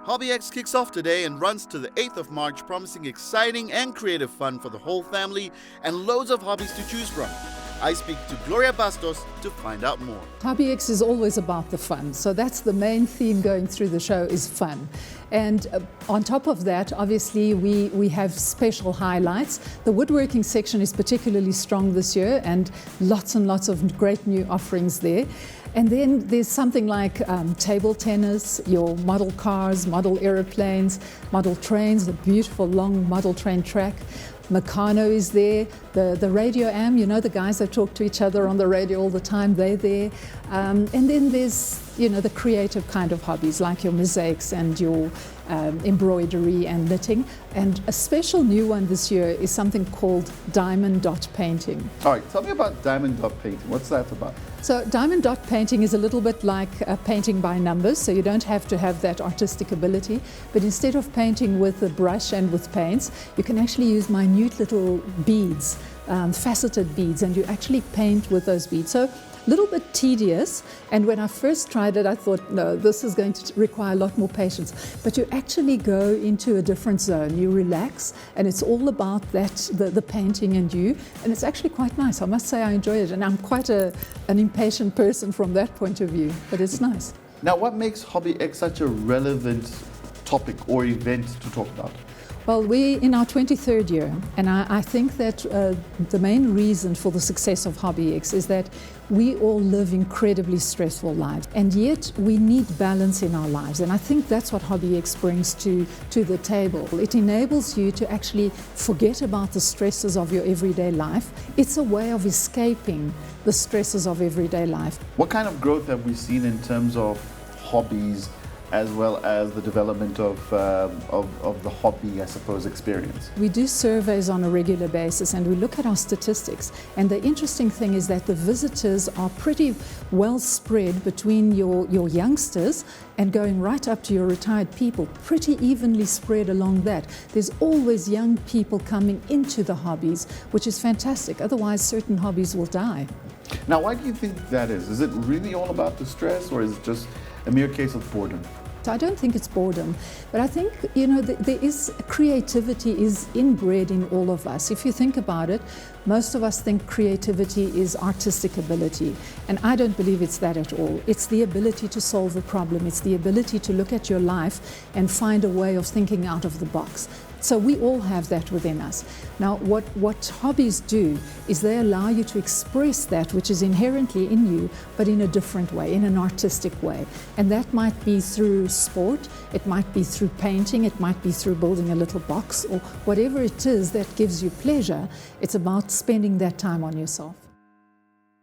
HobbyX kicks off today and runs to the 8th of March, promising exciting and creative fun for the whole family and loads of hobbies to choose from. I speak to Gloria Bastos to find out more. HobbyX is always about the fun, so that's the main theme going through the show is fun. And on top of that, obviously, we have special highlights. The woodworking section is particularly strong this year and lots of great new offerings there. And then there's something like table tennis, your model cars, model aeroplanes, model trains, a beautiful long model train track. Meccano is there, the radio am, you know, the guys that talk to each other on the radio all the time, they're there. And then there's, you know, the creative kind of hobbies like your mosaics and your embroidery and knitting. And a special new one this year is something called diamond dot painting. All right, tell me about diamond dot painting. What's that about? So diamond dot painting is a little bit like painting by numbers, so you don't have to have that artistic ability, but instead of painting with a brush and with paints, you can actually use minute little beads, faceted beads, and you actually paint with those beads. So a little bit tedious, and when I first tried it I thought, no, this is going to require a lot more patience, but you actually go into a different zone, you relax, and it's all about that, the painting and you, and it's actually quite nice. I must say I enjoy it, and I'm quite an impatient person from that point of view, but it's nice. Now, what makes HobbyX such a relevant topic or event to talk about? Well, we're in our 23rd year, and I think that the main reason for the success of HobbyX is that we all live incredibly stressful lives, and yet we need balance in our lives, and I think that's what HobbyX brings to the table. It enables you to actually forget about the stresses of your everyday life. It's a way of escaping the stresses of everyday life. What kind of growth have we seen in terms of hobbies as well as the development of the hobby, I suppose, experience? We do surveys on a regular basis and we look at our statistics, and the interesting thing is that the visitors are pretty well spread between your youngsters and going right up to your retired people, pretty evenly spread along that. There's always young people coming into the hobbies, which is fantastic, otherwise certain hobbies will die. Now, why do you think that is? Is it really all about the stress, or is it just a mere case of boredom? I don't think it's boredom, but I think, you know, there is creativity is inbred in all of us. If you think about it, most of us think creativity is artistic ability, and I don't believe it's that at all. It's the ability to solve a problem. It's the ability to look at your life and find a way of thinking out of the box. So we all have that within us. Now, what hobbies do is they allow you to express that which is inherently in you, but in a different way, in an artistic way. And that might be through sport, it might be through painting, it might be through building a little box, or whatever it is that gives you pleasure. It's about spending that time on yourself.